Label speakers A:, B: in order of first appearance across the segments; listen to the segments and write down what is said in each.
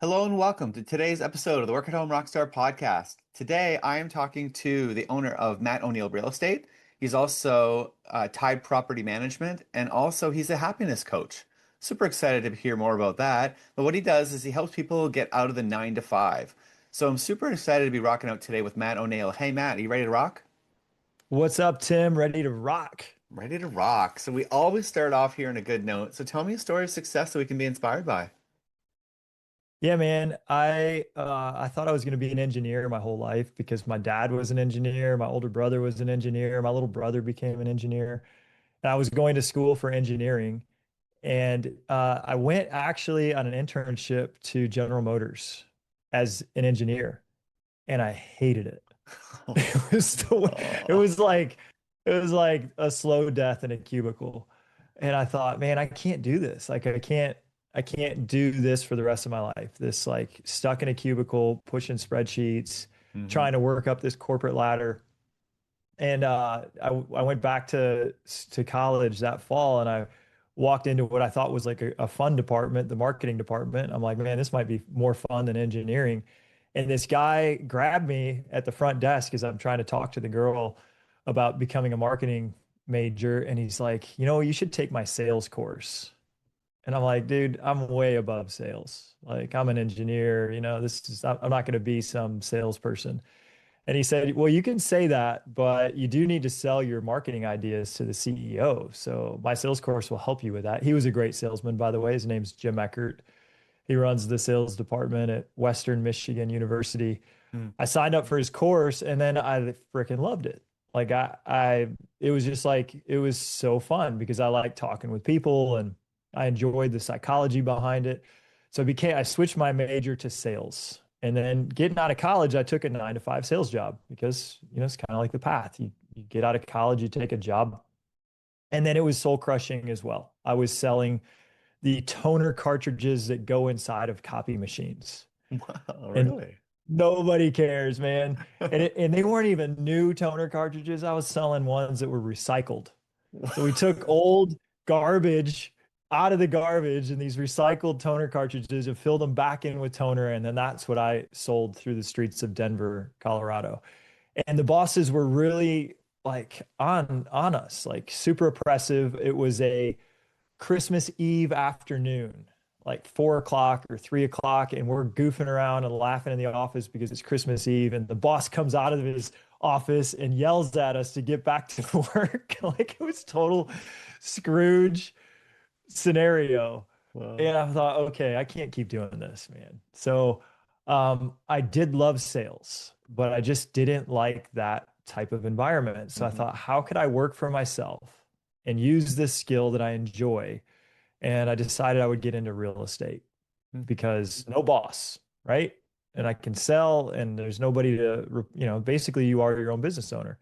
A: Hello and welcome to today's episode of the Work at Home Rockstar Podcast. Today I am talking to the owner of Matt O'Neill Real Estate. He's also Tide Property Management, and also he's a happiness coach. Super excited to hear more about that. But what he does is he helps people get out of the 9 to 5. So I'm super excited to be rocking out today with Matt O'Neill. Hey Matt, are you ready to rock?
B: What's up, Tim? Ready to rock?
A: Ready to rock. So we always start off here on a good note. So tell me a story of success that we can be inspired by.
B: Yeah, man. I thought I was going to be an engineer my whole life because my dad was an engineer, my older brother was an engineer, my little brother became an engineer, and I was going to school for engineering. And I went actually on an internship to General Motors as an engineer, and I hated it. It was it
A: Oh.
B: was like it was like a slow death in a cubicle. And I thought, man, I can't do this. Like I can't do this for the rest of my life. This like stuck in a cubicle, pushing spreadsheets,
A: Hmm.
B: trying to work up this corporate ladder. And I went back to college that fall and I walked into what I thought was like a fun department, the marketing department. I'm like, man, this might be more fun than engineering. And this guy grabbed me at the front desk as I'm trying to talk to the girl about becoming a marketing major. And he's like, you should take my sales course. And I'm like, dude, I'm way above sales. Like, I'm an engineer, I'm not going to be some salesperson. And he said, well, you can say that, but you do need to sell your marketing ideas to the CEO. So my sales course will help you with that. He was a great salesman, by the way. His name's Jim Eckert. He runs the sales department at Western Michigan University. I signed up for his course and then I freaking loved it. Like it was just like, it was so fun because I like talking with people and I enjoyed the psychology behind it. So I switched my major to sales. And then getting out of college, I took a 9 to 5 sales job because, it's kind of like the path. You get out of college, you take a job. And then it was soul crushing as well. I was selling the toner cartridges that go inside of copy machines.
A: Wow,
B: And
A: really?
B: nobody cares, man. And they weren't even new toner cartridges. I was selling ones that were recycled. So we took old garbage out of the garbage and these recycled toner cartridges and filled them back in with toner. And then that's what I sold through the streets of Denver, Colorado. And the bosses were really like on us, like super oppressive. It was a Christmas Eve afternoon, like 4 o'clock or 3 o'clock, and we're goofing around and laughing in the office because it's Christmas Eve. And the boss comes out of his office and yells at us to get back to work. Like it was total Scrooge scenario.
A: Wow.
B: And I thought, okay, I can't keep doing this, man. So I did love sales, but I just didn't like that type of environment. So I
A: Hmm.
B: thought, how could I work for myself and use this skill that I enjoy? And I decided I would get into real estate because no boss, right? And I can sell, and there's nobody to, basically you are your own business owner.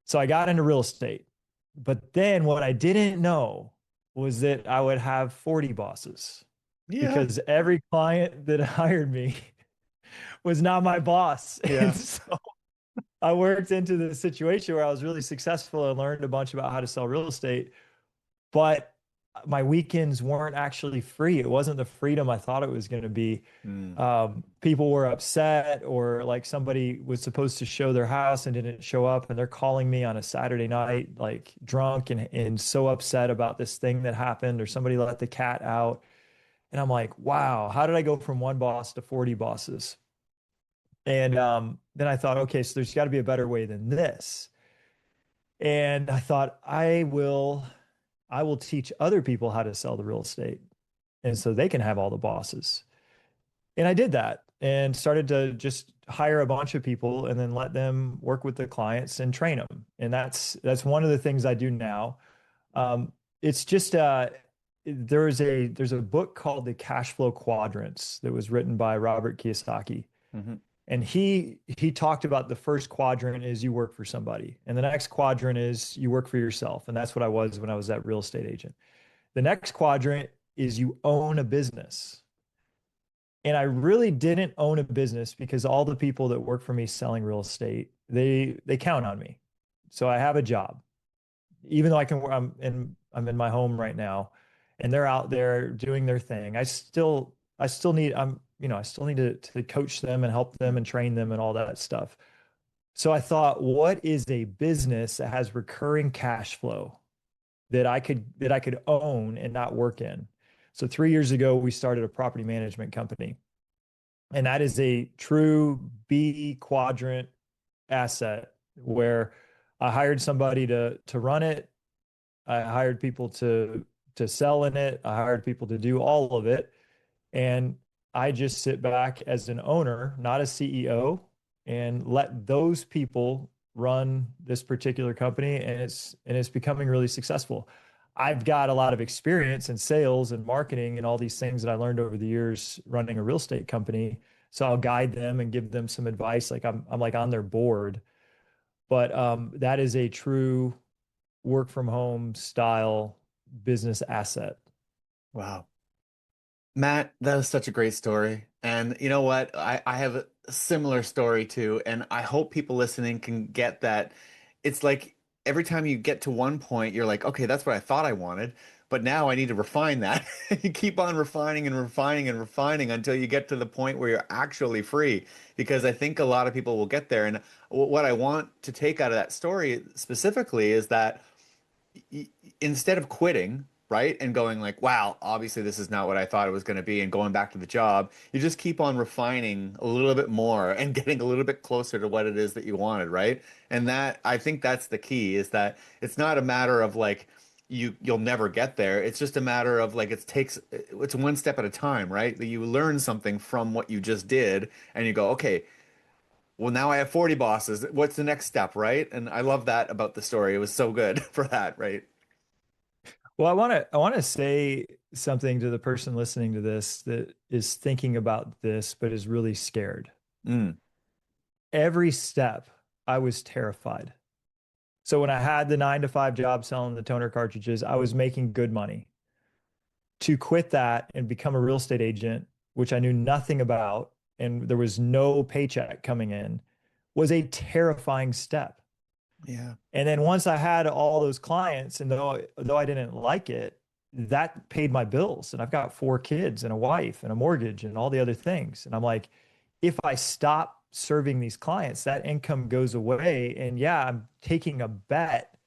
B: So I got into real estate. But then what I didn't know was that I would have 40 bosses
A: Yeah.
B: because every client that hired me was not my boss. And
A: Yeah.
B: so I worked into the situation where I was really successful and learned a bunch about how to sell real estate, but my weekends weren't actually free. It wasn't the freedom I thought it was going to be.
A: Mm.
B: People were upset, or like somebody was supposed to show their house and didn't show up, and they're calling me on a Saturday night, like drunk and so upset about this thing that happened, or somebody let the cat out. And I'm like, wow, how did I go from one boss to 40 bosses? And then I thought, okay, so there's got to be a better way than this. And I thought, I will teach other people how to sell the real estate. And so they can have all the bosses. And I did that and started to just hire a bunch of people and then let them work with the clients and train them. And that's one of the things I do now. It's just there's a book called The Cashflow Quadrants that was written by Robert Kiyosaki.
A: Hmm.
B: And he talked about the first quadrant is you work for somebody, and the next quadrant is you work for yourself. And that's what I was when I was that real estate agent. The next quadrant is you own a business. And I really didn't own a business because all the people that work for me selling real estate, they count on me. So I have a job. Even though I'm in my home right now and they're out there doing their thing. I still need I still need to coach them and help them and train them and all that stuff. So I thought, what is a business that has recurring cash flow that I could own and not work in? So 3 years ago, we started a property management company, and that is a true B quadrant asset where I hired somebody to run it. I hired people to sell in it. I hired people to do all of it. And I just sit back as an owner, not a CEO, and let those people run this particular company, and it's becoming really successful. I've got a lot of experience in sales and marketing and all these things that I learned over the years running a real estate company. So I'll guide them and give them some advice. Like I'm like on their board. But that is a true work from home style business asset.
A: Wow. Matt, that was such a great story. And you know what? I have a similar story too. And I hope people listening can get that. It's like every time you get to one point, you're like, okay, that's what I thought I wanted. But now I need to refine that. You keep on refining and refining and refining until you get to the point where you're actually free. Because I think a lot of people will get there. And what I want to take out of that story specifically is that instead of quitting, right, and going like, wow, obviously this is not what I thought it was going to be, and going back to the job, you just keep on refining a little bit more and getting a little bit closer to what it is that you wanted, right? And that I think that's the key is that it's not a matter of like you'll never get there. It's just a matter of like it's one step at a time, right? That you learn something from what you just did and you go, okay, well now I have 40 bosses. What's the next step, right? And I love that about the story. It was so good for that, right?
B: Well, I want to say something to the person listening to this that is thinking about this but is really scared.
A: Mm,
B: Every step I was terrified. So when I had the 9 to 5 job selling the toner cartridges, I was making good money. To quit that and become a real estate agent, which I knew nothing about, and there was no paycheck coming in, was a terrifying step.
A: yeah.
B: And then once I had all those clients, and though I didn't like it, that paid my bills. And I've got 4 kids and a wife and a mortgage and all the other things. And I'm like, if I stop serving these clients, that income goes away. And yeah, I'm taking a bet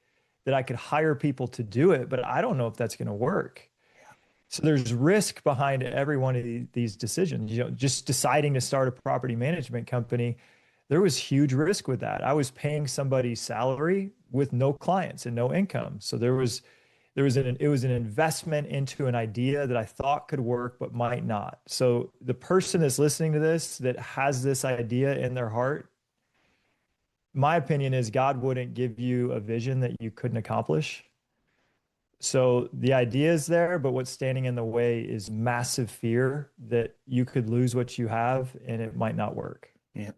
B: that I could hire people to do it, but I don't know if that's going to work. So there's risk behind every one of these decisions. Just deciding to start a property management company, there was huge risk with that. I was paying somebody's salary with no clients and no income. So it was an investment into an idea that I thought could work but might not. So the person that's listening to this that has this idea in their heart, my opinion is God wouldn't give you a vision that you couldn't accomplish. So the idea is there, but what's standing in the way is massive fear that you could lose what you have and it might not work.
A: Yeah.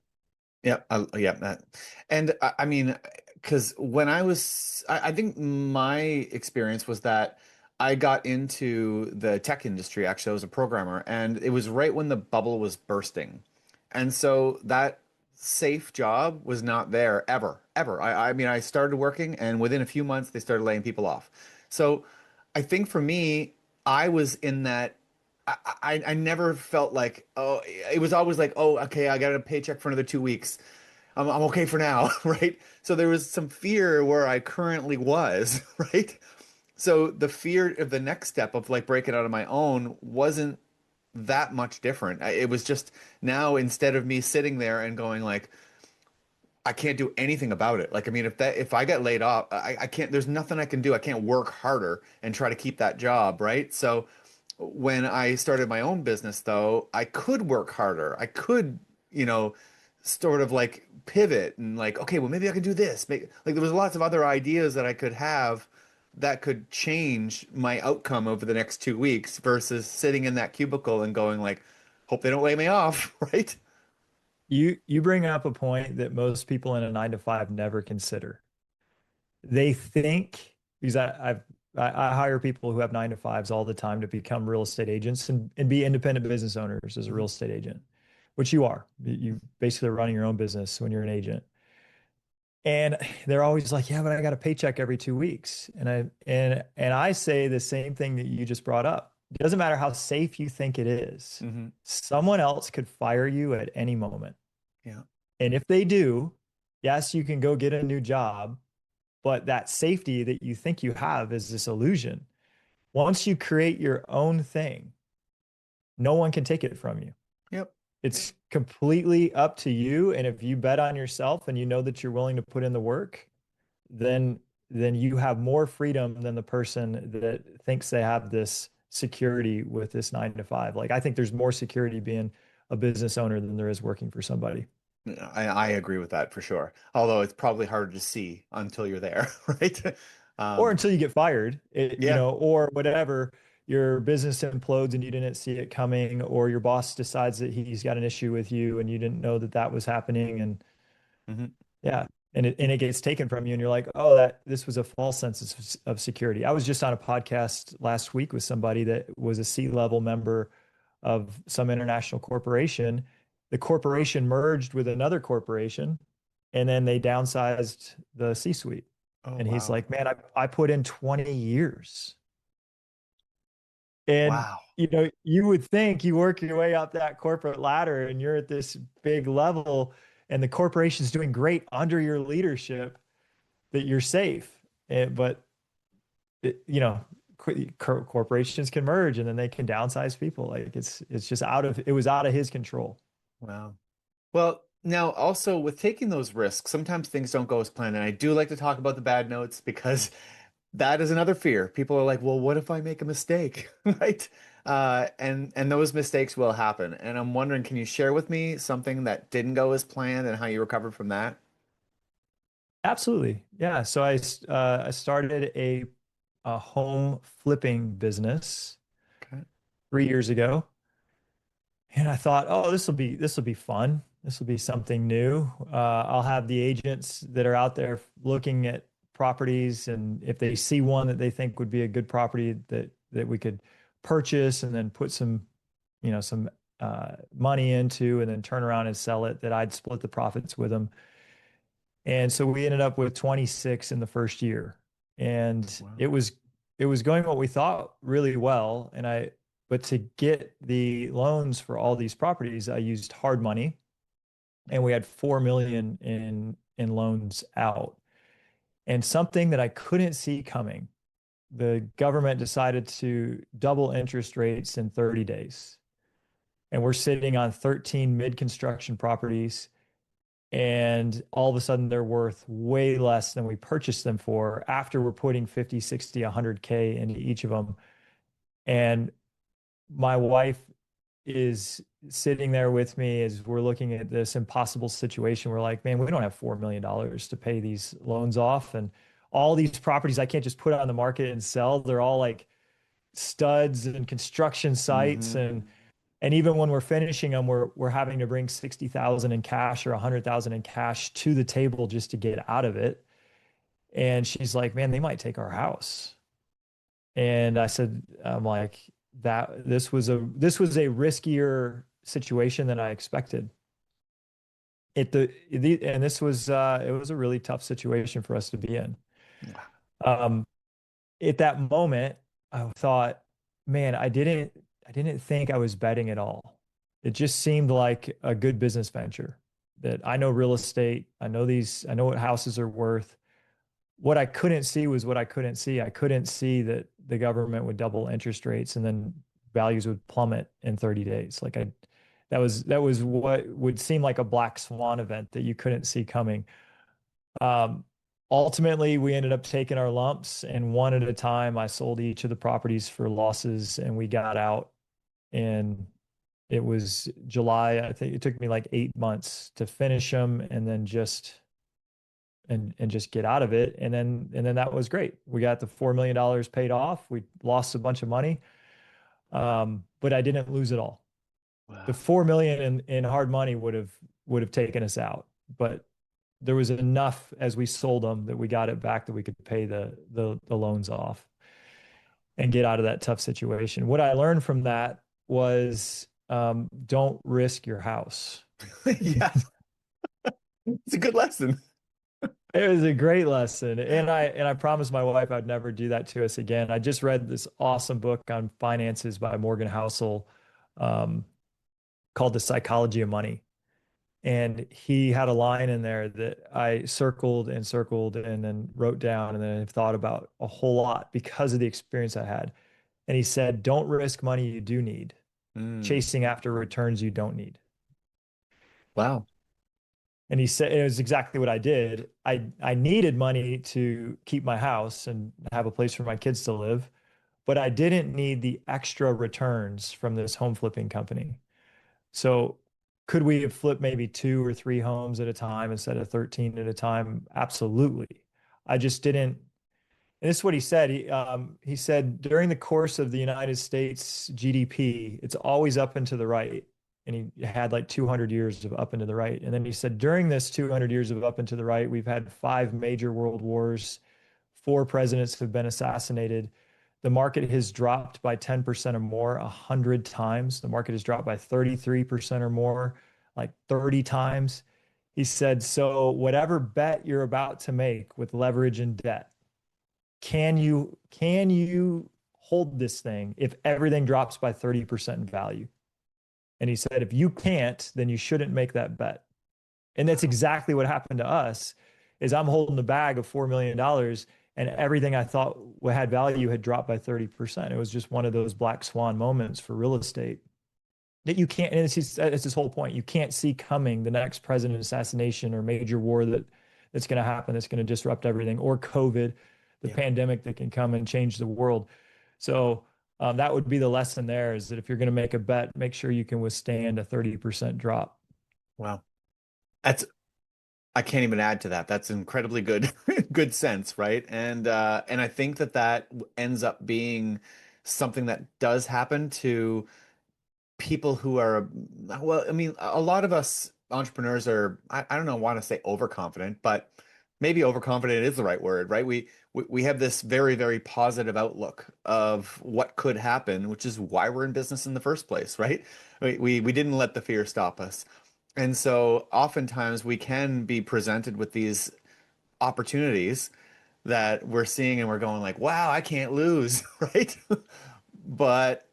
A: Yeah, yeah, that. And I mean, because when I think my experience was that I got into the tech industry. Actually, I was a programmer, and it was right when the bubble was bursting, and so that safe job was not there ever, ever. I mean, I started working, and within a few months, they started laying people off. So, I think for me, I was in that. I never felt like, oh, it was always like, oh, okay, I got a paycheck for another 2 weeks. I'm okay for now, right? So there was some fear where I currently was, right? So the fear of the next step of like breaking out on my own wasn't that much different. It was just now instead of me sitting there and going like, I can't do anything about it. Like, I mean, if I get laid off, I can't, there's nothing I can do. I can't work harder and try to keep that job, right? So when I started my own business, though, I could work harder. I could, sort of like pivot and like, okay, well, maybe I can do this. Like there was lots of other ideas that I could have that could change my outcome over the next 2 weeks versus sitting in that cubicle and going like, hope they don't lay me off, right?
B: You bring up a point that most people in a 9 to 5 never consider. They think because I hire people who have 9 to 5s all the time to become real estate agents and be independent business owners as a real
A: Mhm.
B: estate agent, which you are. You basically are running your own business when you're an agent. And they're always like, yeah, but I got a paycheck every 2 weeks. And I say the same thing that you just brought up. It doesn't matter how safe you think it is.
A: Hmm.
B: Someone else could fire you at any moment.
A: Yeah.
B: And if they do, yes, you can go get a new job, but that safety that you think you have is this illusion. Once you create your own thing, no one can take it from you.
A: Yep.
B: It's completely up to you. And if you bet on yourself and you know that you're willing to put in the work, then you have more freedom than the person that thinks they have this security with this 9 to 5. Like I think there's more security being a business owner than there is working for somebody.
A: I agree with that for sure. Although it's probably harder to see until you're there, right?
B: Or
A: Um,
B: until you get fired,
A: yeah.
B: or whatever, your business implodes and you didn't see it coming, or your boss decides that he's got an issue with you and you didn't know that that was happening. And
A: Hmm.
B: yeah. And it gets taken from you, and you're like, oh, that this was a false sense of security. I was just on a podcast last week with somebody that was a C-level member of some international corporation. The corporation merged with another corporation, and then they downsized the C-suite.
A: Oh,
B: And he's
A: wow.
B: like, man, I put in 20 years. And
A: Wow.
B: you would think you work your way up that corporate ladder and you're at this big level and the corporation's doing great under your leadership that you're safe. But corporations can merge and then they can downsize people. Like it's just it was out of his control.
A: Wow. Well, now also with taking those risks, sometimes things don't go as planned. And I do like to talk about the bad notes because that is another fear. People are like, well, what if I make a mistake? Right? And those mistakes will happen. And I'm wondering, can you share with me something that didn't go as planned and how you recovered from that?
B: Absolutely. Yeah. So I started a home flipping business
A: Okay.
B: 3 years ago. And I thought, oh, this will be fun. This will be something new. I'll have the agents that are out there looking at properties, and if they see one that they think would be a good property that we could purchase and then put some money into, and then turn around and sell it, that I'd split the profits with them. And so we ended up with 26 in the first year, and
A: Wow.
B: it was going what we thought really well. But to get the loans for all these properties, I used hard money, and we had 4 million in loans out. And something that I couldn't see coming, the government decided to double interest rates in 30 days. And we're sitting on 13 mid-construction properties, and all of a sudden they're worth way less than we purchased them for after we're putting 50, 60, 100K into each of them. And my wife is sitting there with me as we're looking at this impossible situation. We're like, man, we don't have $4 million to pay these loans off. And all these properties I can't just put on the market and sell. They're all like studs and construction sites.
A: Hmm.
B: And even when we're finishing them, we're having to bring 60,000 in cash or 100,000 in cash to the table just to get out of it. And she's like, man, they might take our house. And I'm like, that this was a riskier situation than I expected. And this was it was a really tough situation for us to be in.
A: Wow.
B: Um, at that moment, I thought, man, I didn't think I was betting at all. It just seemed like a good business venture that I know real estate. I know what houses are worth. What I couldn't see was what I couldn't see. I couldn't see that the government would double interest rates and then values would plummet in 30 days. That was what would seem like a black swan event that you couldn't see coming. Um, Ultimately, we ended up taking our lumps, and one at a time, I sold each of the properties for losses, and we got out. And it was July. I think it took me like 8 months to finish them, and then just get out of it. And then that was great. We got the $4 million paid off. We lost a bunch of money, but I didn't lose it all. The
A: Wow.
B: 4 million in hard money would have taken us out, but there was enough as we sold them that we got it back that we could pay the loans off and get out of that tough situation. What I learned from that was don't risk your house.
A: Yeah, it's a good lesson.
B: It was a great lesson. And I promised my wife I'd never do that to us again. I just read this awesome book on finances by Morgan Housel, um, called The Psychology of Money. And he had a line in there that I circled and circled and then wrote down and then I've thought about a whole lot because of the experience I had. And he said, don't risk money you do need,
A: Mm,
B: chasing after returns you don't need.
A: wow.
B: And he said it was exactly what I did. I needed money to keep my house and have a place for my kids to live, but I didn't need the extra returns from this home flipping company. So could we have flipped maybe two or three homes at a time instead of 13 at a time? Absolutely. I just didn't. And this is what he said. He said during the course of the United States GDP, it's always up and to the right. And he had like 200 years of up and to the right. And then he said during this 200 years of up and to the right, we've had five major world wars, four presidents have been assassinated. The market has dropped by 10% or more 100 times. The market has dropped by 33% or more, like 30 times. He said, so whatever bet you're about to make with leverage and debt, can you hold this thing if everything drops by 30% in value? And he said, if you can't, then you shouldn't make that bet. And that's exactly what happened to us is I'm holding a bag of $4 million dollars and everything I thought had value had dropped by 30%. It was just one of those black swan moments for real estate that you can't, and it's his whole point. You can't see coming the next president assassination or major war that's going to happen, that's going to disrupt everything, or COVID, the
A: Yeah.
B: pandemic that can come and change the world. So that would be the lesson there is that if you're going to make a bet, make sure you can withstand a 30% drop.
A: Wow. That's I can't even add to that. That's incredibly good good sense, right? And I think that ends up being something that does happen to people who are, well, I mean, a lot of us entrepreneurs are, I don't know, want to say overconfident, but maybe overconfident is the right word, right? We have this very, very positive outlook of what could happen, which is why we're in business in the first place, right? We didn't let the fear stop us. And so oftentimes we can be presented with these opportunities that we're seeing and we're going like, wow, I can't lose, right? But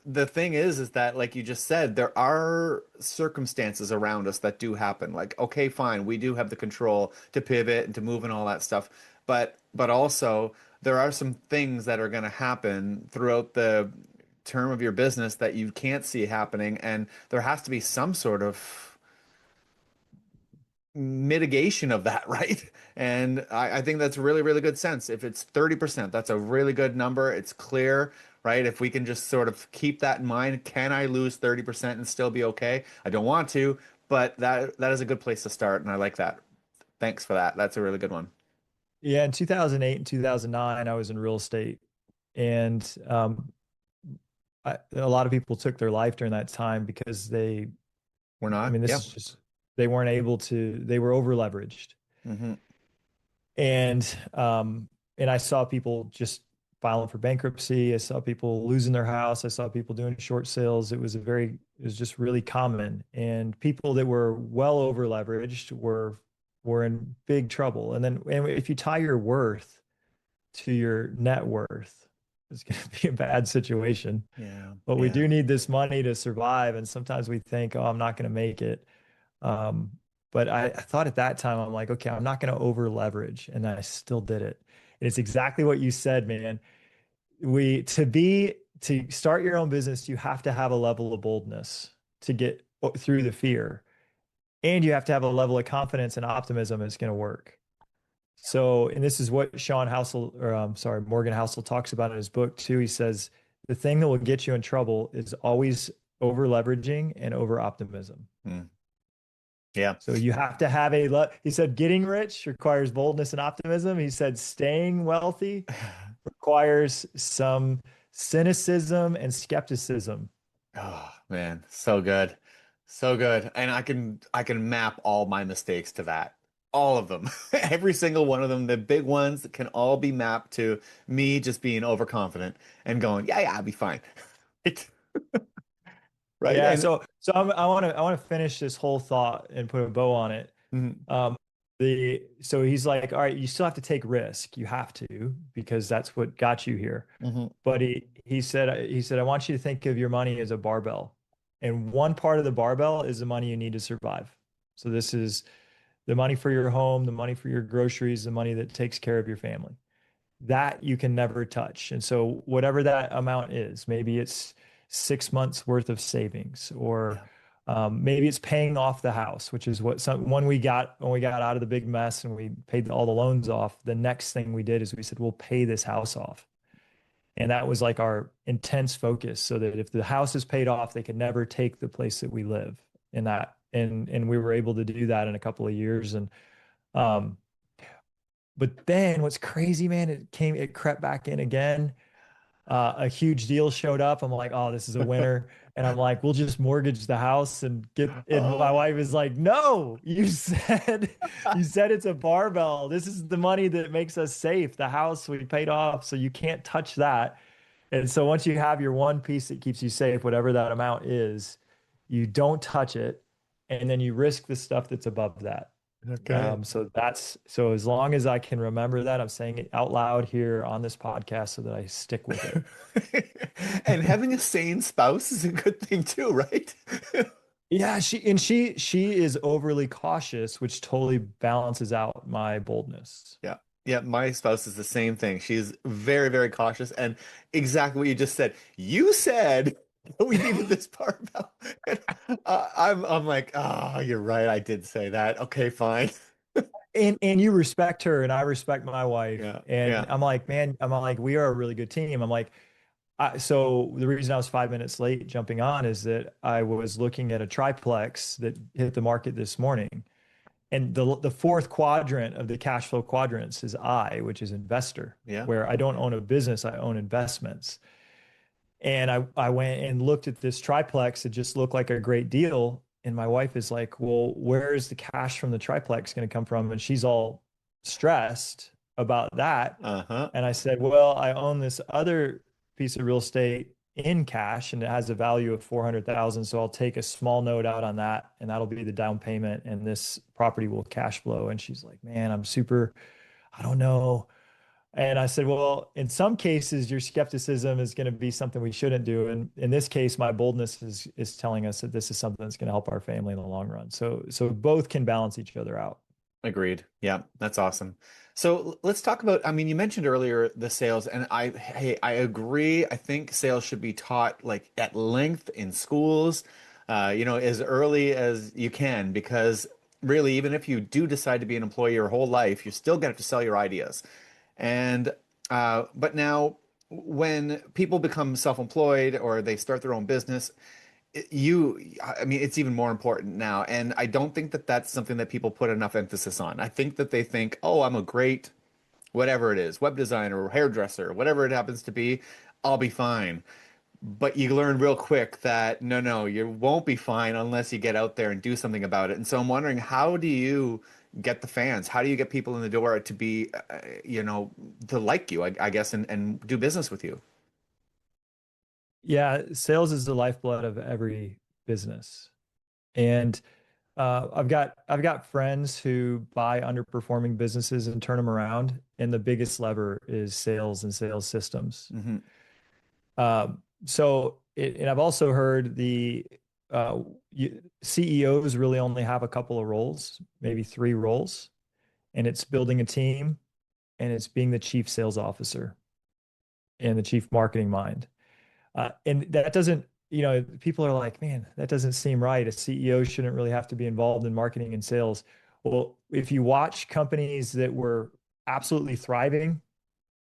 A: the thing is that like you just said, there are circumstances around us that do happen. Like, okay, fine, we do have the control to pivot and to move and all that stuff. But also there are some things that are going to happen throughout the term of your business that you can't see happening, and there has to be some sort of mitigation of that, right? And I think that's really, really good sense. If it's 30%, that's a really good number. It's clear, right? If we can just sort of keep that in mind, can I lose 30% and still be okay? I don't want to, but that is a good place to start, and I like that. Thanks for that. That's a really good one.
B: Yeah, in 2008 and 2009, I was in real estate. And a lot of people took their life during that time because
A: We're
B: I
A: not?
B: mean, this
A: Yeah.
B: is just, they weren't able to, they were over leveraged.
A: Hmm.
B: And I saw people just filing for bankruptcy. I saw people losing their house. I saw people doing short sales. It was just really common. And people that were well over leveraged were in big trouble. And if you tie your worth to your net worth, it's going to be a bad situation.
A: Yeah.
B: But we
A: Yeah.
B: do need this money to survive. And sometimes we think, oh, I'm not going to make it. Um, but I thought at that time, I'm like, okay, I'm not going to over leverage. And I still did it. And it's exactly what you said, man. To start your own business, you have to have a level of boldness to get through the fear. And you have to have a level of confidence and optimism it's going to work. So, and this is what Sean Housel, or sorry, Morgan Housel talks about in his book too. He says the thing that will get you in trouble is always over leveraging and over optimism.
A: Mm. Yeah.
B: So you have to have he said getting rich requires boldness and optimism. He said staying wealthy requires some cynicism and skepticism.
A: Oh man, so good. So good. And I can map all my mistakes to that. All of them. Every single one of them, the big ones can all be mapped to me just being overconfident and going, yeah, yeah, I'll be fine. Right? Right?
B: Yeah,
A: And
B: so I want to finish this whole thought and put a bow on it.
A: mhm.
B: So he's like, all right, you still have to take risk. You have to, because that's what got you here.
A: Hmm.
B: But he said, I want you to think of your money as a barbell. And one part of the barbell is the money you need to survive. So this is the money for your home, the money for your groceries, the money that takes care of your family. That you can never touch. And so whatever that amount is, maybe it's 6 months worth of savings, or
A: Yeah.
B: maybe it's paying off the house, which is what when we got out of the big mess and we paid all the loans off. The next thing we did is we said, we'll pay this house off. And that was like our intense focus, so that if the house is paid off, they could never take the place that we live in that. And we were able to do that in a couple of years. And um, but then what's crazy, man, it crept back in again. A huge deal showed up. I'm like, oh, this is a winner. And I'm like, we'll just mortgage the house and and my
A: Oh,
B: wife is like, no, you said it's a barbell. This is the money that makes us safe. The house we paid off, so you can't touch that. And so once you have your one piece that keeps you safe, whatever that amount is, you don't touch it. And then you risk the stuff that's above that.
A: okay.
B: So as long as I can remember that, I'm saying it out loud here on this podcast so that I stick with it.
A: And having a sane spouse is a good thing too, right?
B: Yeah, she is overly cautious, which totally balances out my boldness.
A: Yeah. Yeah, my spouse is the same thing. She's very, very cautious, and exactly what you just said. You said we needed this barbell. And, I'm like, oh, you're right. I did say that. Okay, fine.
B: And you respect her and I respect my wife.
A: Yeah,
B: And
A: yeah,
B: I'm like, man, I'm like, we are a really good team. I'm like, so the reason I was 5 minutes late jumping on is that I was looking at a triplex that hit the market this morning. And the fourth quadrant of the cash flow quadrants is I, which is investor,
A: yeah.
B: where I don't own a business, I own investments. And I went and looked at this triplex. It just looked like a great deal. And my wife is like, well, where is the cash from the triplex going to come from? And she's all stressed about that.
A: Uh-huh.
B: And I said, well, I own this other piece of real estate in cash and it has a value of 400,000. So I'll take a small note out on that and that'll be the down payment and this property will cash flow. And she's like, man, I don't know. And I said, well, in some cases, your skepticism is going to be something we shouldn't do. And in this case, my boldness is telling us that this is something that's going to help our family in the long run. So both can balance each other out.
A: Agreed. Yeah, that's awesome. So let's talk about, I mean, you mentioned earlier the sales, and hey, I agree. I think sales should be taught like at length in schools, as early as you can, because really, even if you do decide to be an employee your whole life, you're still gonna have to sell your ideas. And but now when people become self-employed or they start their own business, I mean, it's even more important now. And I don't think that that's something that people put enough emphasis on. I think that they think, oh, I'm a great, whatever it is, web designer or hairdresser, whatever it happens to be, I'll be fine. But you learn real quick that no, no, you won't be fine unless you get out there and do something about it. And so I'm wondering, how do you get the fans? How do you get people in the door to be, to like you, I guess, and do business with you?
B: Yeah, sales is the lifeblood of every business. And I've got friends who buy underperforming businesses and turn them around, and the biggest lever is sales and sales systems.
A: Hmm.
B: And I've also heard CEOs really only have a couple of roles, maybe three roles, and it's building a team, and it's being the chief sales officer and the chief marketing mind. And that doesn't, people are like, man, that doesn't seem right. A CEO shouldn't really have to be involved in marketing and sales. Well, if you watch companies that were absolutely thriving,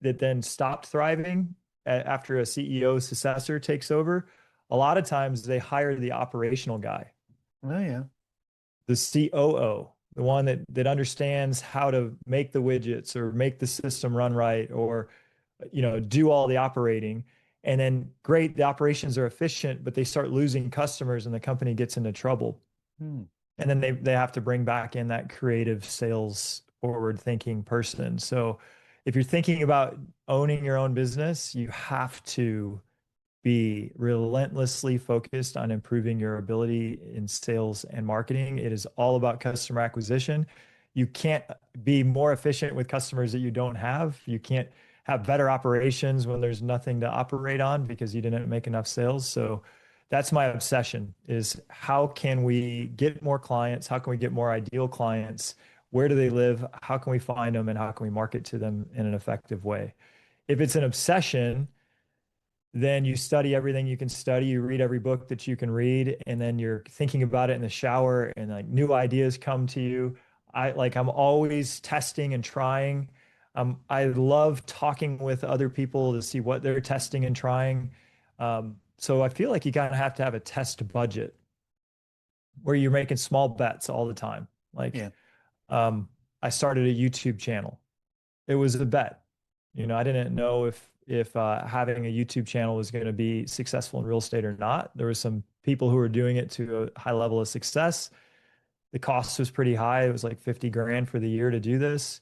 B: that then stopped thriving after a CEO successor takes over, a lot of times they hire the operational guy,
A: Oh yeah.
B: the COO, the one that understands how to make the widgets or make the system run right, or do all the operating. And then great, the operations are efficient, but they start losing customers and the company gets into trouble.
A: Hmm.
B: And then they have to bring back in that creative sales forward thinking person. So if you're thinking about owning your own business, you have to be relentlessly focused on improving your ability in sales and marketing. It is all about customer acquisition. You can't be more efficient with customers that you don't have. You can't have better operations when there's nothing to operate on because you didn't make enough sales. So that's my obsession is how can we get more clients? How can we get more ideal clients? Where do they live? How can we find them and how can we market to them in an effective way? If it's an obsession, then you study everything you can study, you read every book that you can read, and then you're thinking about it in the shower and like new ideas come to you. I'm always testing and trying. I love talking with other people to see what they're testing and trying. So I feel like you kind of have to have a test budget where you're making small bets all the time. Like
A: Yeah.
B: I started a YouTube channel. It was a bet. I didn't know if having a YouTube channel was going to be successful in real estate or not. There were some people who were doing it to a high level of success. The cost was pretty high. It was like 50 grand for the year to do this.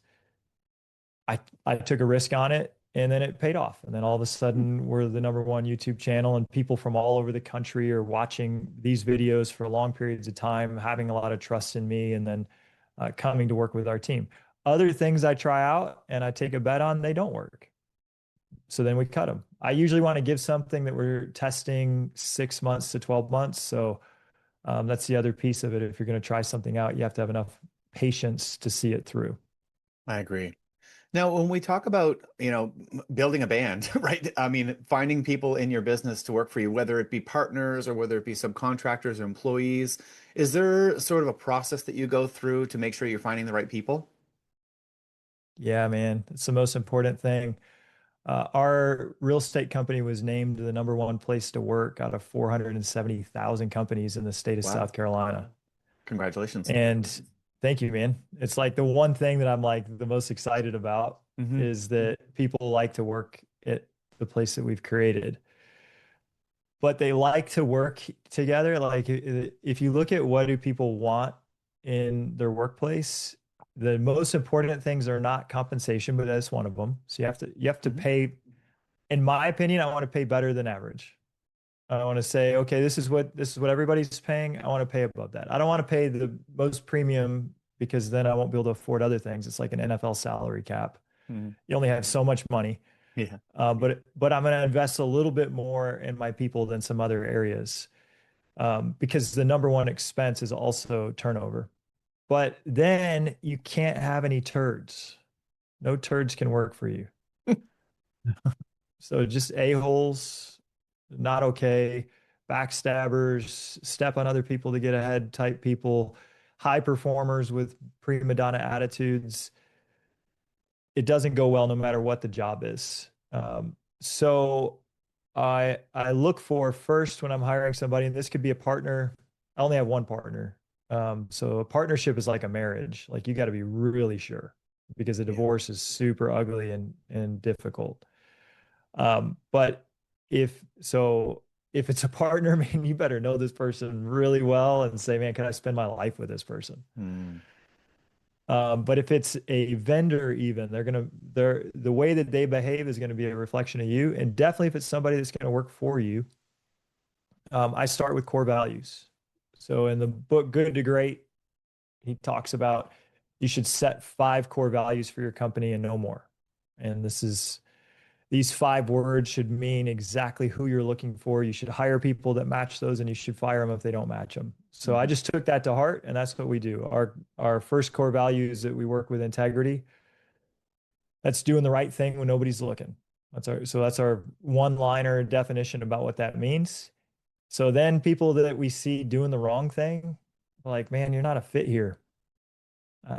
B: I took a risk on it and then it paid off. And then all of a sudden we're the number one YouTube channel and people from all over the country are watching these videos for long periods of time, having a lot of trust in me and then coming to work with our team. Other things I try out and I take a bet on, they don't work. So then we cut them. I usually want to give something that we're testing 6 months to 12 months. So that's the other piece of it. If you're going to try something out, you have to have enough patience to see it through.
A: I agree. Now, when we talk about, building a band, right? I mean, finding people in your business to work for you, whether it be partners or whether it be subcontractors or employees, is there sort of a process that you go through to make sure you're finding the right people?
B: Yeah, man, it's the most important thing. Our real estate company was named the number one place to work out of 470,000 companies in the state of
A: Wow.
B: South Carolina.
A: Congratulations.
B: And thank you, man. It's like the one thing that I'm like the most excited about
A: Hmm.
B: is that people like to work at the place that we've created. But they like to work together. Like if you look at what do people want in their workplace, the most important things are not compensation, but that's one of them. So you have to
A: Hmm.
B: pay, in my opinion, I want to pay better than average. I want to say, okay, this is what everybody's paying. I want to pay above that. I don't want to pay the most premium because then I won't be able to afford other things. It's like an NFL salary cap.
A: Hmm.
B: You only have so much money.
A: Yeah.
B: But I'm going to invest a little bit more in my people than some other areas because the number one expense is also turnover. But then you can't have any turds. No turds can work for you. So just a-holes, not okay, backstabbers, step on other people to get ahead type people, high performers with prima donna attitudes. It doesn't go well no matter what the job is. So I look for first when I'm hiring somebody, and this could be a partner. I only have one partner. So a partnership is like a marriage. Like you got to be really sure because a
A: Yeah.
B: divorce is super ugly and difficult. But if so, if it's a partner, man, you better know this person really well and say, man, can I spend my life with this person?
A: Mm.
B: But if it's a vendor, even they're the way that they behave is going to be a reflection of you. And definitely if it's somebody that's going to work for you, I start with core values. So in the book Good to Great, he talks about you should set 5 core values for your company and no more. And these 5 words should mean exactly who you're looking for. You should hire people that match those and you should fire them if they don't match them. So I
A: Mhm.
B: just took that to heart and that's what we do. Our first core value is that we work with integrity. That's doing the right thing when nobody's looking. That's our one-liner definition about what that means. So then people that we see doing the wrong thing, like, man, you're not a fit here.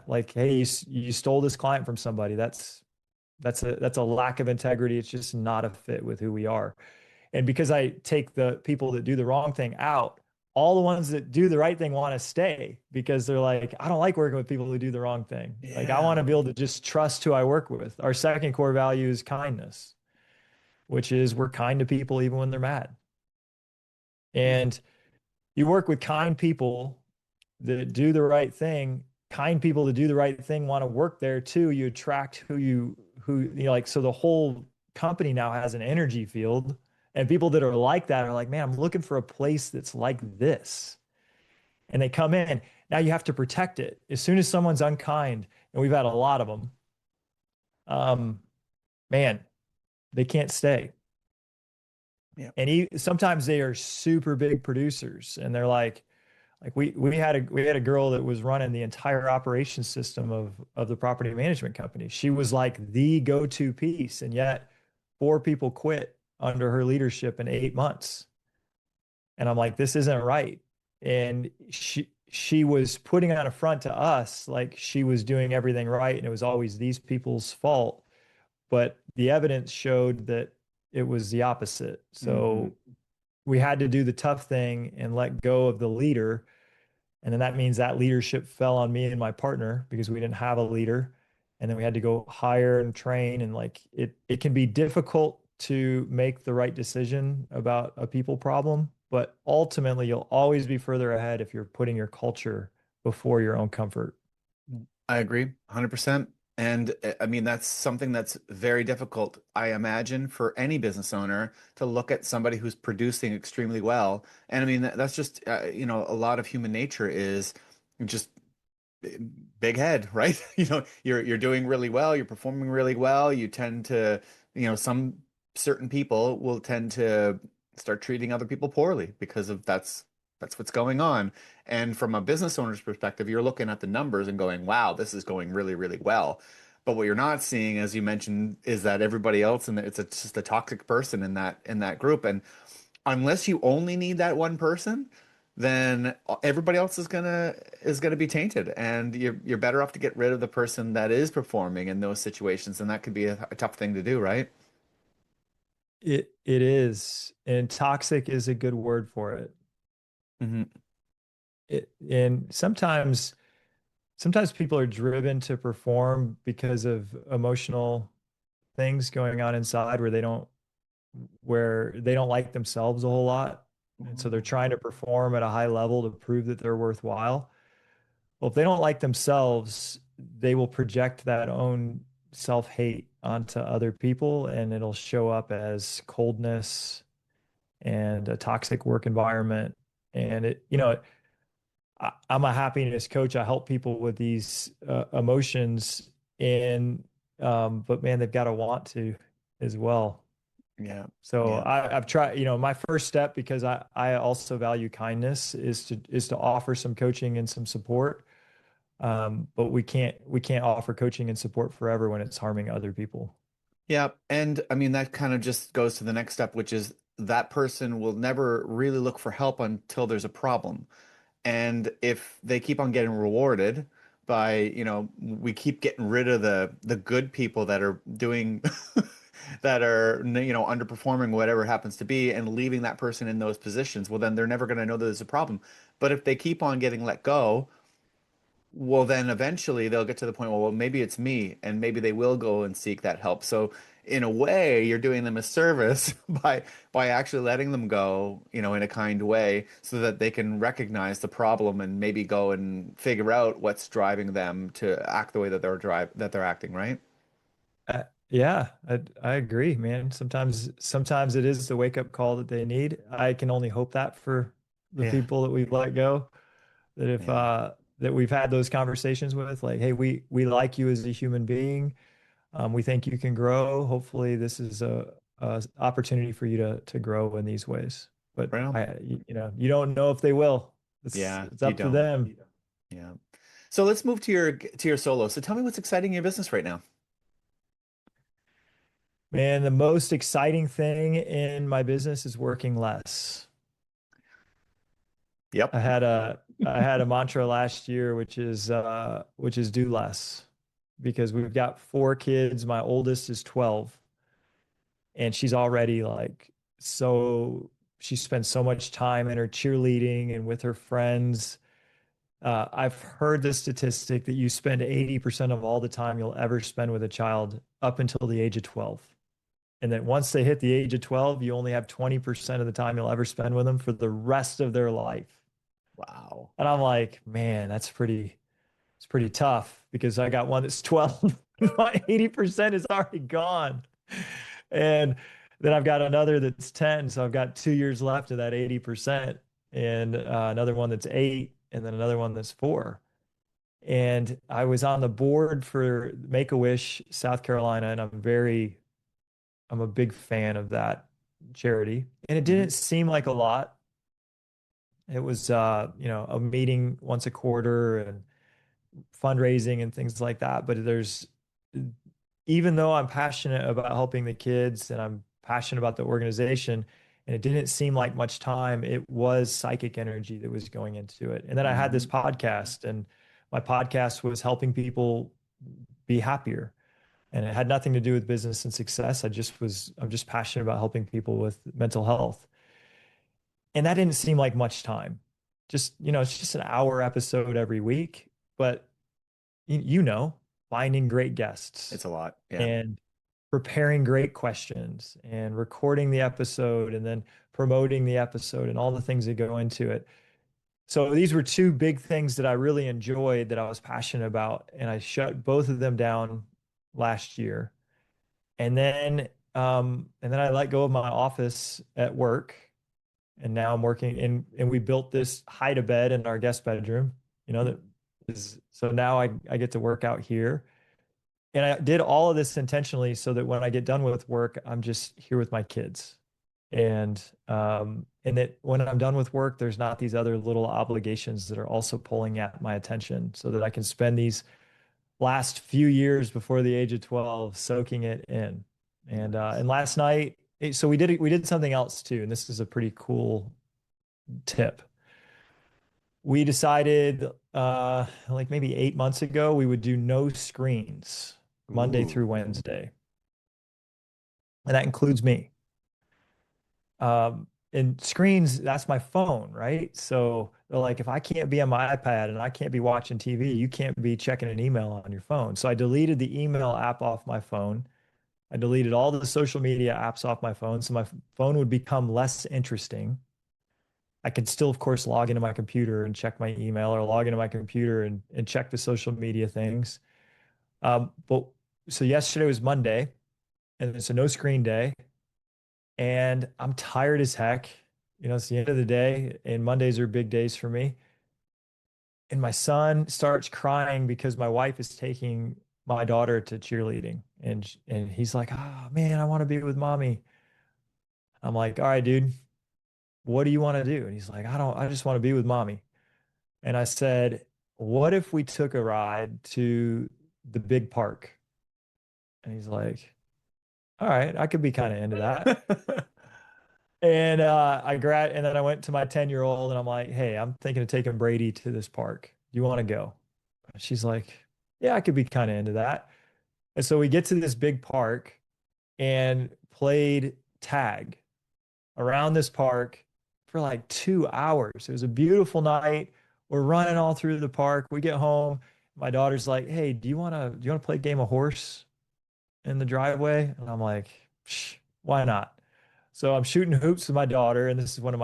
B: Like, hey, you stole this client from somebody. That's a lack of integrity. It's just not a fit with who we are. And because I take the people that do the wrong thing out, all the ones that do the right thing want to stay because they're like, I don't like working with people who do the wrong thing. Like I want
A: Yeah.
B: to be able to just trust who I work with. Our second core value is kindness, which is we're kind to people even when they're mad.
A: Yeah.
B: And you work with kind people that do the right thing. Kind people that do the right thing want to work there too. You attract who like so the whole company now has an energy field and people that are like that are like, man, I'm looking for a place that's like this. and they come in. Now you have to protect it. As soon as someone's unkind, and we've had a lot of them, um, man, they can't stay.
A: Yeah.
B: And sometimes they are super big producers, and they're like we had a girl that was running the entire operation system of the property management company. She was like the go-to piece, and yet four people quit under her leadership in 8 months. And I'm like, this isn't right. And she was putting on a front to us like she was doing everything right, and it was always these people's fault. But the evidence showed that it was the opposite.
A: Hmm.
B: So we had to do the tough thing and let go of the leader. And then that means that leadership fell on me and my partner because we didn't have a leader. And then we had to go hire and train. And like it can be difficult to make the right decision about a people problem, but ultimately you'll always be further ahead if you're putting your culture before your own comfort.
A: I agree 100%. And I mean, that's something that's very difficult, I imagine, for any business owner to look at somebody who's producing extremely well. And I mean, that's just, a lot of human nature is just big head, right? You're doing really well, you're performing really well. You tend to, some certain people will tend to start treating other people poorly because of that's what's going on. And from a business owner's perspective, you're looking at the numbers and going, "Wow, this is going really, really well." But what you're not seeing, as you mentioned, is that everybody else and just a toxic person in that group. And unless you only need that one person, then everybody else is gonna be tainted, and you're better off to get rid of the person that is performing in those situations, and that could be a tough thing to do, right?
B: It is, and toxic is a good word for it.
A: Hmm.
B: And sometimes people are driven to perform because of emotional things going on inside where they don't like themselves a whole lot. And so they're trying to perform at a high level to prove that they're worthwhile. Well, if they don't like themselves, they will project that own self-hate onto other people, and it'll show up as coldness and a toxic work environment. And I'm a happiness coach. I help people with these emotions, and but man, they've got to want to as well.
A: Yeah,
B: So
A: yeah,
B: I've tried, my first step, because I also value kindness, is to offer some coaching and some support. But we can't offer coaching and support forever when it's harming other people.
A: yeah. And I mean, that kind of just goes to the next step, which is that person will never really look for help until there's a problem. And if they keep on getting rewarded by, we keep getting rid of the good people that are doing that are, underperforming, whatever it happens to be, and leaving that person in those positions, well, then they're never going to know that there's a problem. But if they keep on getting let go, well, then eventually they'll get to the point, well, maybe it's me, and maybe they will go and seek that help. So in a way, you're doing them a service by actually letting them go, in a kind way, so that they can recognize the problem and maybe go and figure out what's driving them to act the way that they're acting, right?
B: Yeah, I agree, man. Sometimes it is the wake up call that they need. I can only hope that for the
A: Yeah.
B: people that we've let go, that if
A: Yeah.
B: that we've had those conversations with, like, hey, we like you as a human being. We think you can grow. Hopefully, this is a opportunity for you to grow in these ways. But
A: Right on.
B: you don't know if they will.
A: Yeah,
B: It's
A: you
B: up to
A: don't.
B: them.
A: Yeah. So let's move to your solo. So tell me what's exciting in your business right now.
B: Man, the most exciting thing in my business is working less.
A: Yep.
B: I had a mantra last year, which is do less, because we've got four kids. My oldest is 12, and she's already like, so she spends so much time in her cheerleading and with her friends. I've heard the statistic that you spend 80% of all the time you'll ever spend with a child up until the age of 12. And then once they hit the age of 12, you only have 20% of the time you'll ever spend with them for the rest of their life.
A: Wow.
B: And I'm like, man, it's pretty tough, because I got one that's 12. My 80% is already gone. And then I've got another that's 10. So I've got 2 years left of that 80%, and another one that's 8. and then another one that's 4. And I was on the board for Make-A-Wish, South Carolina, and I'm a big fan of that charity. And it
A: Hmm.
B: didn't seem like a lot. It was a meeting once a quarter and fundraising and things like that. But even though I'm passionate about helping the kids and I'm passionate about the organization, and it didn't seem like much time, it was psychic energy that was going into it. And then I had this
A: Hmm.
B: podcast, and my podcast was helping people be happier. And it had nothing to do with business and success. I'm just passionate about helping people with mental health. And that didn't seem like much time. It's just an hour episode every week, but finding great guests
A: It's a lot. Yeah.
B: and preparing great questions and recording the episode and then promoting the episode and all the things that go into it. So these were two big things that I really enjoyed that I was passionate about, and I shut both of them down last year. And then I let go of my office at work, and now I'm working in, and we built this hide a bed in our guest bedroom, that is, so now I get to work out here. And I did all of this intentionally so that when I get done with work, I'm just here with my kids. And that when I'm done with work, there's not these other little obligations that are also pulling at my attention so that I can spend these last few years before the age of 12 soaking it in. And
A: Nice.
B: last night, so we did something else too, and this is a pretty cool tip. We decided like maybe 8 months ago we would do no screens Monday
A: Ooh.
B: through Wednesday. And that includes me. And screens, that's my phone, right? So they're like, if I can't be on my iPad and I can't be watching TV, you can't be checking an email on your phone. So I deleted the email app off my phone. I deleted all the social media apps off my phone. So my phone would become less interesting. I could still, of course, log into my computer and check my email or log into my computer and check the social media things. But so yesterday was Monday, and it's a no screen day. And I'm tired as heck. It's the end of the day, and Mondays are big days for me. And my son starts crying because my wife is taking my daughter to cheerleading, and he's like, "Oh man, I want to be with mommy." I'm like, "All right, dude, what do you want to do?" And he's like, I just want to be with mommy." And I said, "What if we took a ride to the big park?" And he's like, "All right, I could be kind of into that." And and then I went to my 10-year-old and I'm like, "Hey, I'm thinking of taking Brady to this park. Do you want to go?" And she's like, "Yeah, I could be kind of into that." And so we get to this big park and played tag around this park for like 2 hours. It was a beautiful night. We're running all through the park. We get home. My daughter's like, "Hey, do you want to play a game of horse in the driveway?" And I'm like, "Psh, why not?" So I'm shooting hoops with my daughter, and this is one of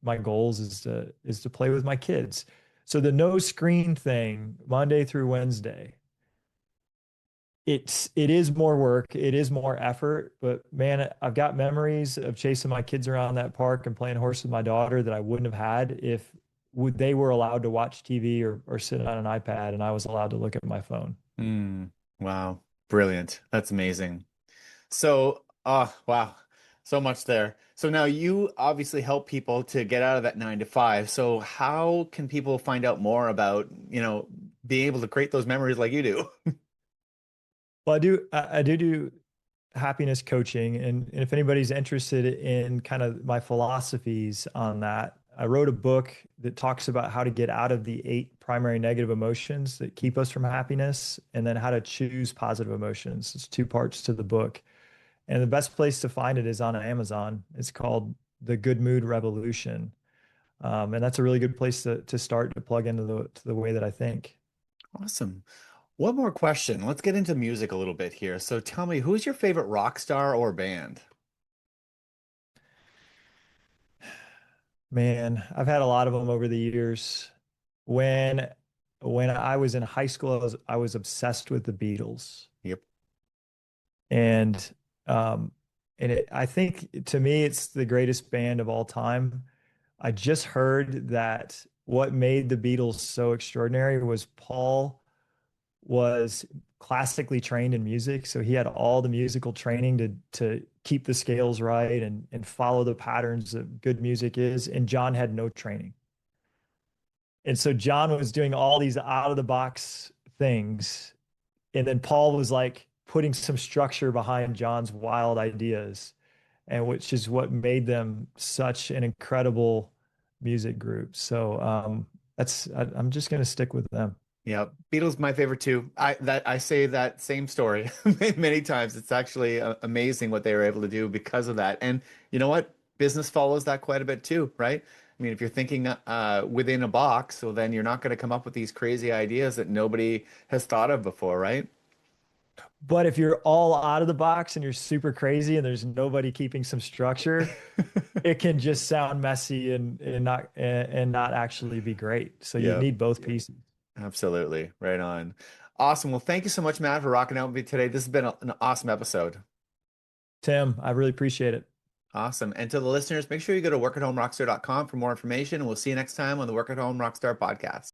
B: my goals is to play with my kids. So the no screen thing, Monday through Wednesday, it is more work, it is more effort, but man, I've got memories of chasing my kids around that park and playing horse with my daughter that I wouldn't have had if they were allowed to watch TV or sit on an iPad and I was allowed to look at my phone.
A: Mm, wow. Brilliant. That's amazing. So, wow. So much there. So now you obviously help people to get out of that 9 to 5. So how can people find out more about, being able to create those memories like you do?
B: Well, I do happiness coaching, and if anybody's interested in kind of my philosophies on that, I wrote a book that talks about how to get out of the 8 primary negative emotions that keep us from happiness, and then how to choose positive emotions. It's 2 parts to the book, and the best place to find it is on Amazon. It's called The Good Mood Revolution, and that's a really good place to start to plug into the way that I think.
A: Awesome. One more question. Let's get into music a little bit here. So tell me, who's your favorite rock star or band?
B: Man, I've had a lot of them over the years. When when I was in high school, I was obsessed with the Beatles.
A: Yep.
B: And um I think to me it's the greatest band of all time. I just heard that what made the Beatles so extraordinary was Paul was classically trained in music, so he had all the musical training to keep the scales right and follow the patterns that good music is, and John had no training. And so John was doing all these out of the box things, and then Paul was like putting some structure behind John's wild ideas, and which is what made them such an incredible music group. So I'm just gonna stick with them.
A: Yeah, Beatles my favorite too. I say that same story many times. It's actually amazing what they were able to do because of that. And you know what? Business follows that quite a bit too, right? I mean, if you're thinking within a box, so then you're not going to come up with these crazy ideas that nobody has thought of before, right?
B: But if you're all out of the box and you're super crazy and there's nobody keeping some structure, it can just sound messy and not actually be great. So you
A: Yeah,
B: need both pieces.
A: absolutely. Right on. Awesome. Well, thank you so much, Matt, for rocking out with me today. This has been an awesome episode.
B: Tim, I really appreciate it.
A: Awesome. And to the listeners, make sure you go to workathomerockstar.com for more information, and we'll see you next time on the Work at Home Rockstar podcast.